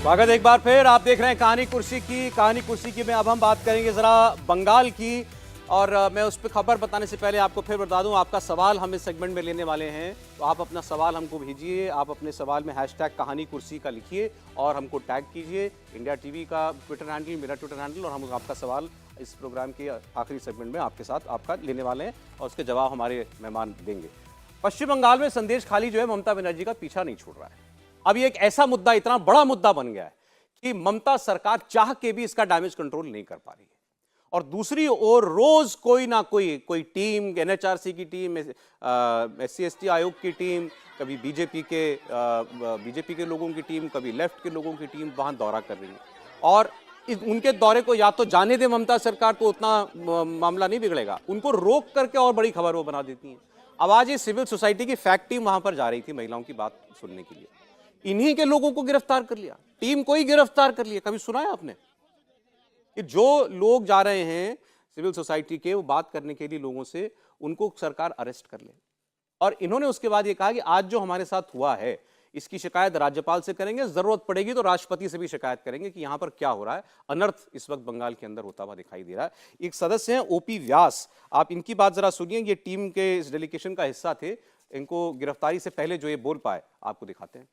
स्वागत एक बार फिर। आप देख रहे हैं कहानी कुर्सी की में अब हम बात करेंगे जरा बंगाल की। और मैं उस पर खबर बताने से पहले आपको फिर बता दूं, आपका सवाल हम इस सेगमेंट में लेने वाले हैं, तो आप अपना सवाल हमको भेजिए। आप अपने सवाल में हैशटैग कहानी कुर्सी का लिखिए और हमको टैग कीजिए। इंडिया टीवी का ट्विटर हैंडल, मेरा ट्विटर हैंडल, और हम आपका सवाल इस प्रोग्राम के आखिरी सेगमेंट में आपके साथ आपका लेने वाले हैं और उसके जवाब हमारे मेहमान देंगे। पश्चिम बंगाल में संदेश खाली जो है ममता बनर्जी का पीछा नहीं छोड़ रहा है। अब ये एक ऐसा मुद्दा, इतना बड़ा मुद्दा बन गया है कि ममता सरकार चाह के भी इसका डैमेज कंट्रोल नहीं कर पा रही है। और दूसरी ओर रोज कोई ना कोई टीम, एनएचआरसी की टीम, SC/ST आयोग की टीम, कभी बीजेपी के लोगों की टीम, कभी लेफ्ट के लोगों की टीम वहां दौरा कर रही है। और उनके दौरे को या तो जाने दे ममता सरकार, तो उतना मामला नहीं बिगड़ेगा, उनको रोक करके और बड़ी खबर वो बना देती है। अब आज ये सिविल सोसाइटी की फैक्ट टीम वहां पर जा रही थी महिलाओं की बात सुनने के लिए, इन्हीं के लोगों को गिरफ्तार कर लिया, टीम को ही गिरफ्तार कर लिया। कभी सुना है आपने कि जो लोग जा रहे हैं सिविल सोसाइटी के, वो बात करने के लिए लोगों से, उनको सरकार अरेस्ट कर ले? और इन्होंने उसके बाद ये कहा कि आज जो हमारे साथ हुआ है इसकी शिकायत राज्यपाल से करेंगे, जरूरत पड़ेगी तो राष्ट्रपति से भी शिकायत करेंगे कि यहां पर क्या हो रहा है। अनर्थ इस वक्त बंगाल के अंदर होता हुआ दिखाई दे रहा है। एक सदस्य हैं OP व्यास, आप इनकी बात जरा सुनिए। ये टीम के इस डेलीगेशन का हिस्सा थे, इनको गिरफ्तारी से पहले जो ये बोल पाए आपको दिखाते हैं।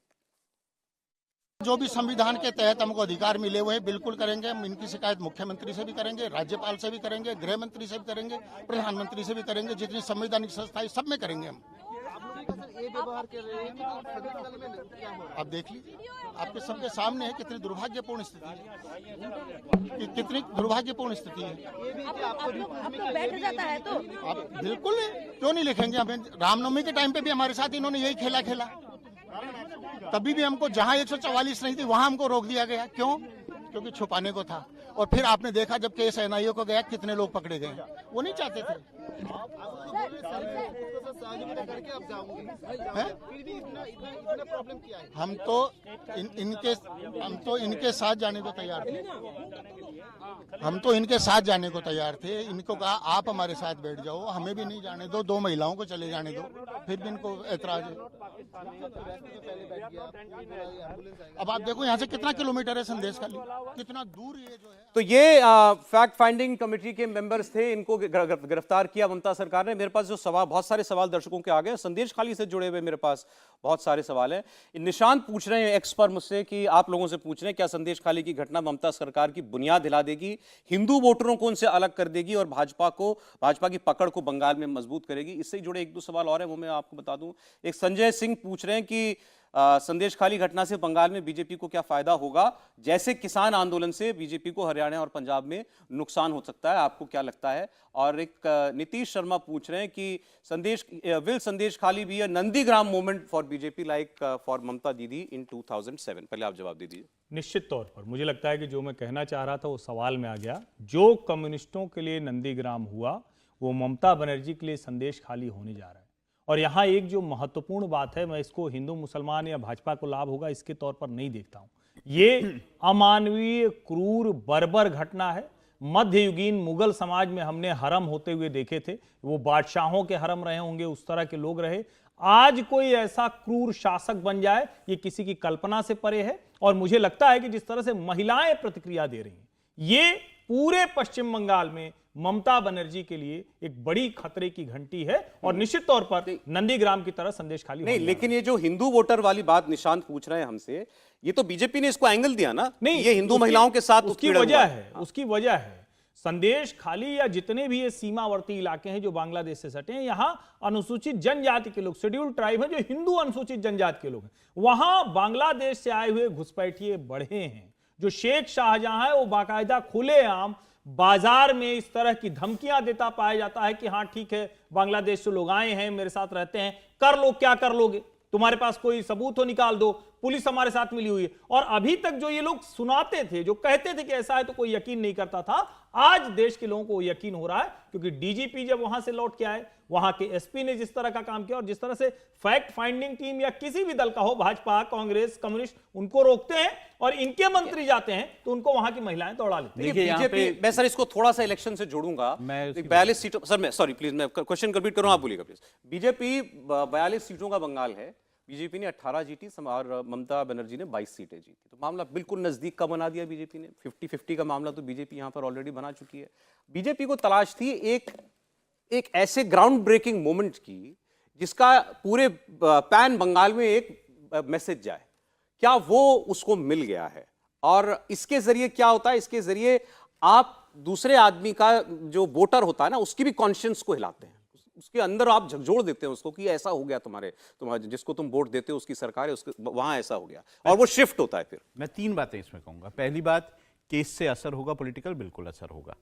जो भी संविधान के तहत हमको अधिकार मिले हुए हैं बिल्कुल करेंगे। हम इनकी शिकायत मुख्यमंत्री से भी करेंगे, राज्यपाल से भी करेंगे, गृह मंत्री से भी करेंगे, प्रधानमंत्री से भी करेंगे, जितनी संवैधानिक संस्था है सब में करेंगे हम। आप देख लीजिए, आपके सबके सामने है कितनी दुर्भाग्यपूर्ण स्थिति है, कितनी दुर्भाग्यपूर्ण स्थिति है। बैठ जाता है तो आप बिल्कुल क्यों नहीं लिखेंगे। हमें रामनवमी के टाइम पे भी हमारे साथ इन्होंने यही खेला खेला, तभी भी हमको जहां 144 नहीं थी वहां हमको रोक दिया गया। क्यों? क्योंकि छुपाने को था। और फिर आपने देखा जब केस NIA को गया कितने लोग पकड़े गए, वो नहीं चाहते थे। हम तो इनके साथ जाने को तैयार थे। इनको कहा आप हमारे साथ बैठ जाओ, हमें भी नहीं जाने दो, 2 महिलाओं को चले जाने दो, फिर भी इनको ऐतराज है। अब आप देखो यहाँ से कितना किलोमीटर है संदेश खाली, कितना दूर ये जो है। तो ये फैक्ट फाइंडिंग कमेटी के मेंबर्स थे, इनको गिरफ्तार किया ममता सरकार ने। मेरे पास जो सवाल, बहुत सारे सवाल दर्शकों के आ गए, संदेश खाली से जुड़े हुए मेरे पास बहुत सारे सवाल हैं। निशांत पूछ रहे हैं एक्स पर मुझसे कि आप लोगों से पूछ रहे हैं क्या संदेश खाली की घटना ममता सरकार की बुनियाद हिला देगी, हिंदू वोटरों को उनसे अलग कर देगी और भाजपा की पकड़ को बंगाल में मजबूत करेगी? इससे जुड़े 1-2 सवाल और हैं, वो मैं आपको बता दूं। एक संजय सिंह पूछ रहे हैं कि संदेश खाली घटना से बंगाल में बीजेपी को क्या फायदा होगा, जैसे किसान आंदोलन से बीजेपी को हरियाणा और पंजाब में नुकसान हो सकता है, आपको क्या लगता है? और एक नीतीश शर्मा पूछ रहे हैं कि will Sandeshkhali be a Nandigram movement for BJP like for Mamata didi in 2007? पहले आप जवाब दे दीजिए। निश्चित तौर पर मुझे लगता है कि जो मैं कहना चाह रहा था वो सवाल में आ गया। जो कम्युनिस्टों के लिए नंदीग्राम हुआ वो ममता बनर्जी के लिए संदेश खाली होने जा रहा है। और यहाँ एक जो महत्वपूर्ण बात है, मैं इसको हिंदू मुसलमान या भाजपा को लाभ होगा इसके तौर पर नहीं देखता हूँ। ये अमानवीय, क्रूर, बर्बर घटना है। मध्ययुगीन मुगल समाज में हमने हरम होते हुए देखे थे, वो बादशाहों के हरम रहे होंगे, उस तरह के लोग रहे। आज कोई ऐसा क्रूर शासक बन जाए ये किसी की कल्पना से परे है। और मुझे लगता है कि जिस तरह से महिलाएं प्रतिक्रिया दे रही हैं, ये पूरे पश्चिम बंगाल में ममता बनर्जी के लिए एक बड़ी खतरे की घंटी है। और निश्चित तौर पर नंदीग्राम की तरह संदेश खाली नहीं, लेकिन ये जो हिंदू वोटर वाली बात निशांत पूछ रहे हैं हमसे, ये तो बीजेपी ने इसको एंगल दिया ना। नहीं, ये हिंदू महिलाओं के साथ उसकी वजह है संदेश खाली या जितने भी ये सीमावर्ती इलाके हैं जो बांग्लादेश से सटे हैं, यहां अनुसूचित जनजाति के लोग, शेड्यूल्ड ट्राइब है, जो हिंदू अनुसूचित जनजाति के लोग हैं, वहां बांग्लादेश से आए हुए घुसपैठिए बढ़े हैं। जो शेख शाहजहां है वो बाकायदा खुलेआम बाजार में इस तरह की धमकियां देता पाया जाता है कि हाँ ठीक है, बांग्लादेश से लोग आए हैं, मेरे साथ रहते हैं, कर लो, क्या कर लोगे, तुम्हारे पास कोई सबूत हो निकाल दो, पुलिस हमारे साथ मिली हुई है। और अभी तक जो ये लोग सुनाते थे, जो कहते थे कि ऐसा है, तो कोई यकीन नहीं करता था। आज देश के लोगों को यकीन हो रहा है, क्योंकि डीजीपी जब वहां से लौट के आए, वहां के एसपी ने जिस तरह का काम किया और जिस तरह से फैक्ट फाइंडिंग टीम या किसी भी दल का हो, भाजपा, कांग्रेस, कम्युनिस्ट, उनको रोकते हैं और इनके मंत्री जाते हैं तो उनको वहां की महिलाएं दौड़ा लेती हैं। बीजेपी, मैं सर इसको थोड़ा सा इलेक्शन से जोड़ूंगा। 42 सीटों, सर मैं सॉरी प्लीज मैं क्वेश्चन कंप्लीट करूं, आप बोलिएगा प्लीज। बीजेपी 42 सीटों का बंगाल है, बीजेपी ने 18 जीती और ममता बनर्जी ने 22 सीटें जीती, तो मामला बिल्कुल नजदीक का बना दिया बीजेपी ने। 50-50 का मामला तो बीजेपी यहां पर ऑलरेडी बना चुकी है। बीजेपी को तलाश थी एक ऐसे ग्राउंड ब्रेकिंग मोमेंट की जिसका पूरे पैन बंगाल में एक मैसेज जाए। क्या वो उसको मिल गया है? और इसके जरिए क्या होता है, इसके जरिए आप दूसरे आदमी का जो वोटर होता है ना, उसकी भी कॉन्शियंस को हिलाते हैं, उसके अंदर आप झकझोर देते हैं उसको कि ऐसा हो गया, तुम्हारे जिसको तुम वोट देते हो उसकी सरकार है, उसके वहां ऐसा हो गया, और वो शिफ्ट होता है। फिर मैं 3 बातें इसमें कहूंगा। पहली बात कि इससे असर होगा पॉलिटिकल, बिल्कुल असर होगा।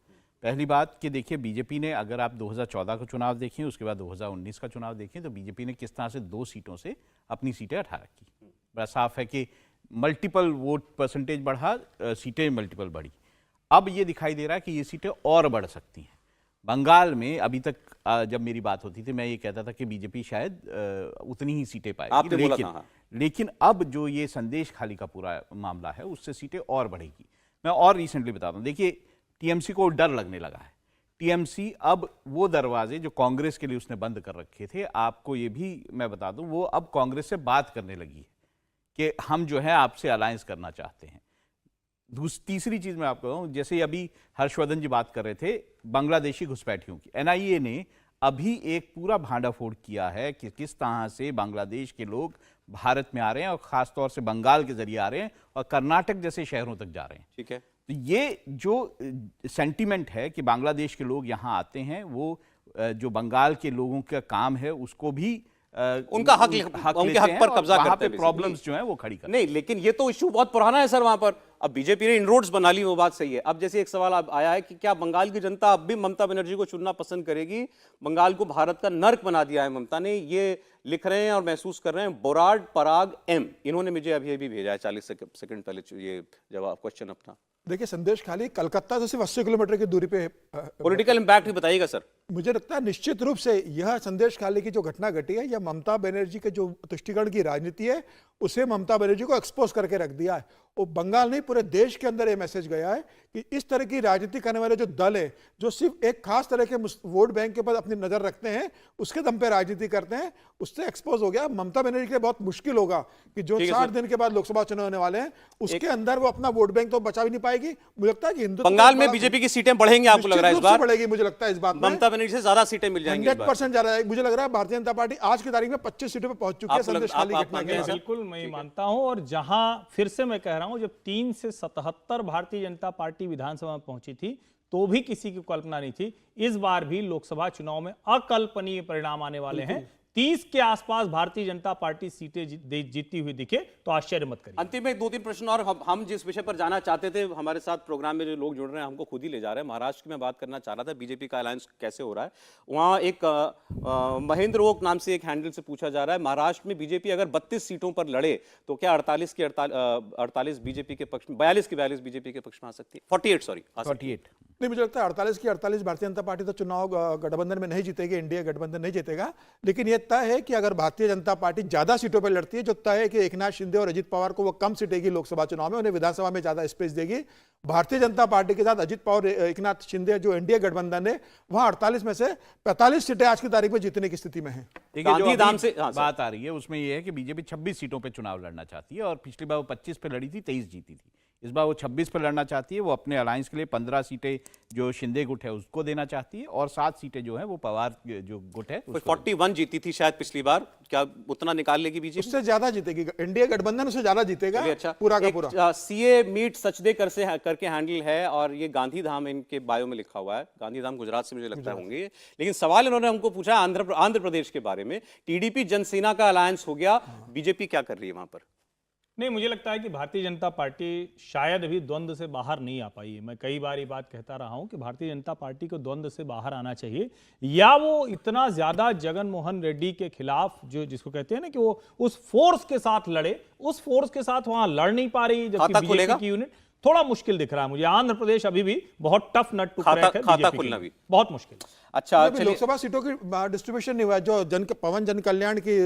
पहली बात कि देखिए, बीजेपी ने, अगर आप 2014 का चुनाव देखें, उसके बाद 2019 का चुनाव देखें, तो बीजेपी ने किस तरह से 2 सीटों से अपनी सीटें 18 की। बड़ा साफ है कि मल्टीपल वोट परसेंटेज बढ़ा, सीटें मल्टीपल बढ़ी। अब ये दिखाई दे रहा है कि ये सीटें और बढ़ सकती हैं। बंगाल में अभी तक जब मेरी बात होती थी, मैं ये कहता था कि बीजेपी शायद उतनी ही सीटें पाएगी, लेकिन अब जो ये संदेश खाली का पूरा मामला है, उससे सीटें और बढ़ेगी। मैं और रिसेंटली बताता हूँ, देखिए टीएमसी को डर लगने लगा है। टीएमसी अब वो दरवाजे जो कांग्रेस के लिए उसने बंद कर रखे थे, आपको ये भी मैं बता दूं, वो अब कांग्रेस से बात करने लगी है कि हम जो है आपसे अलायंस करना चाहते हैं। तीसरी चीज मैं आपको कहूं, जैसे अभी हर्षवर्धन जी बात कर रहे थे बांग्लादेशी घुसपैठियों की, एनआईए ने अभी एक पूरा भांडाफोड़ किया है कि किस तरह से बांग्लादेश के लोग भारत में आ रहे हैं, और खासतौर से बंगाल के जरिए आ रहे हैं और कर्नाटक जैसे शहरों तक जा रहे हैं। ठीक है, तो ये जो सेंटीमेंट है कि बांग्लादेश के लोग यहाँ आते हैं, वो जो बंगाल के लोगों का काम है उसको भी उनका उनके हक पर कब्जा करते हैं, प्रॉब्लम्स जो हैं वो खड़ी करते नहीं। लेकिन ये तो इशू बहुत पुराना है सर वहां पर। अब बीजेपी ने इनरोड्स बना ली, वो बात सही है। अब जैसे एक सवाल अब आया है कि क्या बंगाल की जनता अब भी ममता बनर्जी को चुनना पसंद करेगी? बंगाल को भारत का नर्क बना दिया है ममता ने, ये लिख रहे हैं और महसूस कर रहे हैं बोराड पराग एम, इन्होंने मुझे अभी भेजा है 40 सेकंड पहले ये जवाब क्वेश्चन अपना। देखिए, संदेश खाली कलकत्ता से सिर्फ 80 किलोमीटर की दूरी पे पॉलिटिकल इंपैक्ट भी बताइएगा सर। मुझे लगता है निश्चित रूप से यह संदेश खाली की जो घटना घटी है, यह ममता बनर्जी के जो तुष्टीकरण की राजनीति है, उसे ममता बनर्जी को एक्सपोज करके रख दिया है। वो बंगाल नहीं, पूरे देश के अंदर ये मैसेज गया है कि इस तरह की राजनीति करने वाले जो दल है, जो सिर्फ एक खास तरह के वोट बैंक के ऊपर अपनी नजर रखते हैं, उसके दम पे राजनीति करते हैं, उससे एक्सपोज हो गया। ममता बनर्जी के लिए बहुत मुश्किल होगा कि जो 60 दिन के बाद लोकसभा चुनाव होने वाले हैं, उसके अंदर वो अपना वोट बैंक तो बचा भी नहीं पाएगी। मुझे लगता है कि हिंदुत्व बंगाल में बीजेपी की सीटें बढ़ेंगी, आपको लग रहा है इस बार बढ़ेगी? मुझे लगता है इस बात में ममता बनर्जी से ज्यादा सीटें मिल जाएंगी, 100% ज्यादा है। मुझे लग रहा है भारतीय जनता पार्टी आज की तारीख में 25 सीटों पर पहुंच चुकी है संदेश खाली घटना के बाद। बिल्कुल मैं मानता हूं, और जहां फिर से मैं कह रहा हूं, जब 3 से 77 भारतीय जनता पार्टी विधानसभा में पहुंची थी, तो भी किसी की कल्पना नहीं थी इस बार भी लोकसभा चुनाव में अकल्पनीय परिणाम आने वाले हैं। 30 के आसपास भारतीय जनता पार्टी सीटें जीती हुई दिखे तो आश्चर्य मत करिए। अंतिम में 2-3 प्रश्न और। हम जिस विषय पर जाना चाहते थे, हमारे साथ प्रोग्राम में जो लोग जुड़ रहे हैं हमको खुद ही ले जा रहे हैं। महाराष्ट्र की मैं बात करना चाह रहा था, बीजेपी का अलायंस कैसे हो रहा है वहां। एक महेंद्र ओक नाम से एक हैंडल से पूछा जा रहा है, महाराष्ट्र में बीजेपी अगर 32 सीटों पर लड़े तो क्या 48 बीजेपी के पक्ष में, 42 की 42 बीजेपी के पक्ष में आ सकती है? 48 नहीं, मुझे लगता है 48 की 48 भारतीय जनता पार्टी तो चुनाव गठबंधन में नहीं जीतेगी, एनडीए गठबंधन नहीं जीतेगा। लेकिन यह तय है कि अगर भारतीय जनता पार्टी ज्यादा सीटों पर लड़ती है, जो तय है कि एकनाथ शिंदे और अजित पवार को वो कम सीटें देगी लोकसभा चुनाव में, उन्हें विधानसभा में ज्यादा स्पेस देगी। भारतीय जनता पार्टी के साथ अजित पवार, एकनाथ शिंदे जो एनडीए गठबंधन है, वहां 48 में से 45 सीटें आज की तारीख में जीतने की स्थिति में है। गांधीधाम से बात आ रही है, उसमें यह है कि बीजेपी 26 सीटों पर चुनाव लड़ना चाहती है, और पिछली बार वो 25 पे लड़ी थी, 23 जीती थी। इस बार वो 26 पर लड़ना चाहती है। वो अपने अलायंस के लिए 15 सीटें जो शिंदे गुट है उसको देना चाहती है, और 7 सीटें जो है वो पवार जो गुट है 41 जीती थी शायद पिछली बार, क्या उतना निकाल लेगी बीजेपी? उससे ज्यादा जीतेगी एनडीए गठबंधन, उससे ज्यादा जीतेगा। अच्छा, पूरा का पूरा सीए मीट सचदे करके हैंडल है, और ये गांधीधाम इनके बायो में लिखा हुआ है। गांधीधाम गुजरात से मुझे लगता है होंगे। लेकिन सवाल इन्होंने हमको पूछा आंध्र प्रदेश के बारे में। टीडीपी जनसेना का अलायंस हो गया, बीजेपी क्या कर रही है वहां पर? नहीं, मुझे लगता है कि भारतीय जनता पार्टी शायद अभी द्वंद्व से बाहर नहीं आ पाई है। मैं कई बार ये बात कहता रहा हूं कि भारतीय जनता पार्टी को द्वंद्व से बाहर आना चाहिए, या वो इतना ज्यादा जगन मोहन रेड्डी के खिलाफ, जो जिसको कहते हैं ना कि वो उस फोर्स के साथ लड़े, उस फोर्स के साथ वहां लड़ नहीं पा रही, जबकि बीजेपी की यूनिट थोड़ा मुश्किल दिख रहा है मुझे। आंध्र प्रदेश अभी भी बहुत टफ नट टू क्रैक है, खाता खुलना भी बहुत मुश्किल। अच्छा, लोकसभा सीटों की डिस्ट्रीब्यूशन नहीं हुआ। जो पवन जन कल्याण की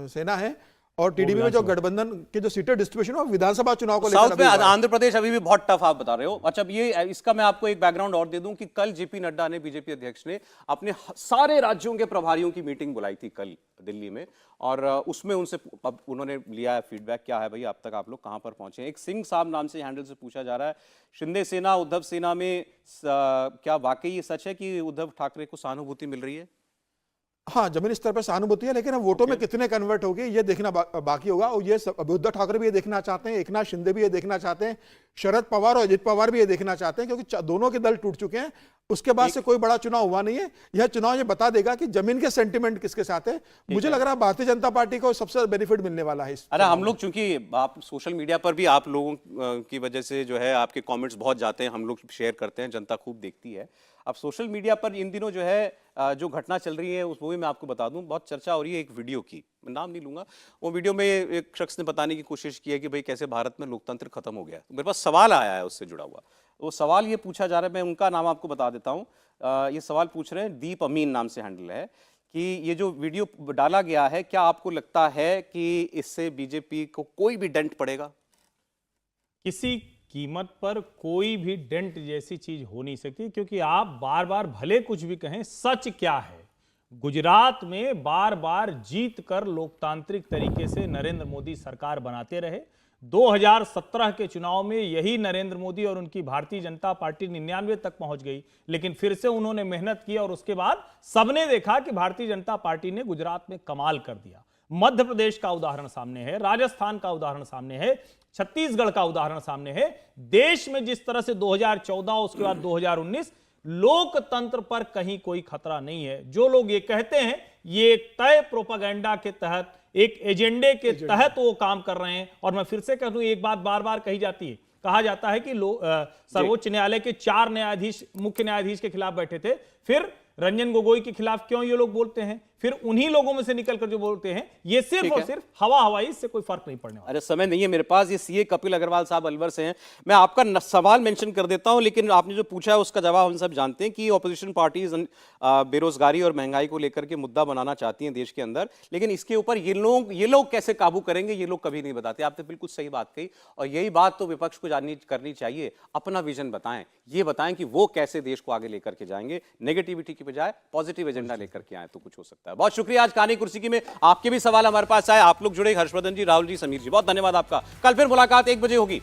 सेना है, और टीडीपी में जो गठबंधन के जो सीटें डिस्ट्रीब्यूशन है विधानसभा चुनाव को साउथ लेकर में अभी हुआ है। आंध्र प्रदेश अभी भी बहुत टफ आप बता रहे हो। अच्छा, ये इसका मैं आपको एक बैकग्राउंड और दे दूं कि कल जेपी नड्डा ने, बीजेपी अध्यक्ष ने, अपने सारे राज्यों के प्रभारियों की मीटिंग बुलाई थी कल दिल्ली में, और उसमें उनसे अब उन्होंने लिया है फीडबैक, क्या है भाई अब तक आप लोग कहां पर पहुंचे हैं। एक सिंह साहब नाम से हैंडल से पूछा जा रहा है, शिंदे सेना उद्धव सेना में क्या वाकई ये सच है कि उद्धव ठाकरे को सहानुभूति मिल रही है? हाँ, जमीनी स्तर पर सहानुभूति है, लेकिन अब वोटों में कितने कन्वर्ट होगी ये देखना बाकी होगा। और ये उद्धव ठाकरे भी ये देखना चाहते हैं, एकनाथ शिंदे भी ये देखना चाहते हैं, शरद पवार और अजित पवार भी ये देखना चाहते हैं, क्योंकि दोनों के दल टूट चुके हैं। उसके बाद से कोई बड़ा चुनाव हुआ नहीं है। यह चुनाव ये बता देगा कि जमीन के सेंटिमेंट किसके साथ है। मुझे लग रहा है भारतीय जनता पार्टी को सबसे बेनिफिट मिलने वाला है इस। अरे हम लोग, चूंकि आप सोशल मीडिया पर भी आप लोगों की वजह से जो है आपके कमेंट्स बहुत जाते हैं, हम लोग शेयर करते हैं, जनता खूब देखती है। अब सोशल मीडिया पर इन दिनों जो है जो घटना चल रही है उस वो भी मैं आपको बता दूं, बहुत चर्चा हो रही है एक वीडियो की, मैं नाम नहीं लूंगा। वो वीडियो में एक शख्स ने बताने की कोशिश की है कि भाई कैसे भारत में लोकतंत्र खत्म हो गया है। मेरे पास सवाल आया है उससे जुड़ा हुआ। वो सवाल ये पूछा जा रहा है, मैं उनका नाम आपको बता देता हूँ। ये सवाल पूछ रहे हैं, दीप अमीन नाम से हैंडल है, कि ये जो वीडियो डाला गया है, क्या आपको लगता है कि इससे बीजेपी को कोई भी डेंट पड़ेगा? किसी कीमत पर कोई भी डेंट जैसी चीज हो नहीं सकती, क्योंकि आप बार बार भले कुछ भी कहें, सच क्या है, गुजरात में बार बार जीत कर लोकतांत्रिक तरीके से नरेंद्र मोदी सरकार बनाते रहे। 2017 के चुनाव में यही नरेंद्र मोदी और उनकी भारतीय जनता पार्टी 99 तक पहुंच गई, लेकिन फिर से उन्होंने मेहनत की और उसके बाद सबने देखा कि भारतीय जनता पार्टी ने गुजरात में कमाल कर दिया। मध्य प्रदेश का उदाहरण सामने है, राजस्थान का उदाहरण सामने है, छत्तीसगढ़ का उदाहरण सामने है। देश में जिस तरह से 2014 उसके बाद 2019 लोकतंत्र पर कहीं कोई खतरा नहीं है। जो लोग ये कहते हैं ये एक तय प्रोपेगेंडा के तहत, एक एजेंडे के तहत वो काम कर रहे हैं। और मैं फिर से कह दूं, एक बात बार बार कही जाती है, कहा जाता है कि सर्वोच्च न्यायालय के 4 न्यायाधीश मुख्य न्यायाधीश के खिलाफ बैठे थे, फिर रंजन गोगोई के खिलाफ क्यों ये लोग बोलते हैं, फिर उन्हीं लोगों में से निकलकर जो बोलते हैं, ये सिर्फ और सिर्फ हवा हवाई, इससे कोई फर्क नहीं पड़ने वाला। अरे समय नहीं है मेरे पास, ये सीए कपिल अग्रवाल साहब अलवर से हैं। मैं आपका सवाल मेंशन कर देता हूं, लेकिन आपने जो पूछा है उसका जवाब हम सब जानते हैं कि ऑपोजिशन पार्टीज बेरोजगारी और महंगाई को लेकर के मुद्दा बनाना चाहती हैं देश के अंदर, लेकिन इसके ऊपर ये लोग कैसे काबू करेंगे ये लोग कभी नहीं बताते। आपने बिल्कुल सही बात कही, और यही बात तो विपक्ष को करनी चाहिए। अपना विजन बताएं, ये बताएं कि वो कैसे देश को आगे लेकर के जाएंगे। नेगेटिविटी की बजाय पॉजिटिव एजेंडा लेकर के आए तो कुछ हो सकता है। बहुत शुक्रिया, आज कहानी कुर्सी की में आपके भी सवाल हमारे पास आए, आप लोग जुड़े, हर्षवर्धन जी, राहुल जी, समीर जी, बहुत धन्यवाद आपका। कल फिर मुलाकात 1 बजे होगी।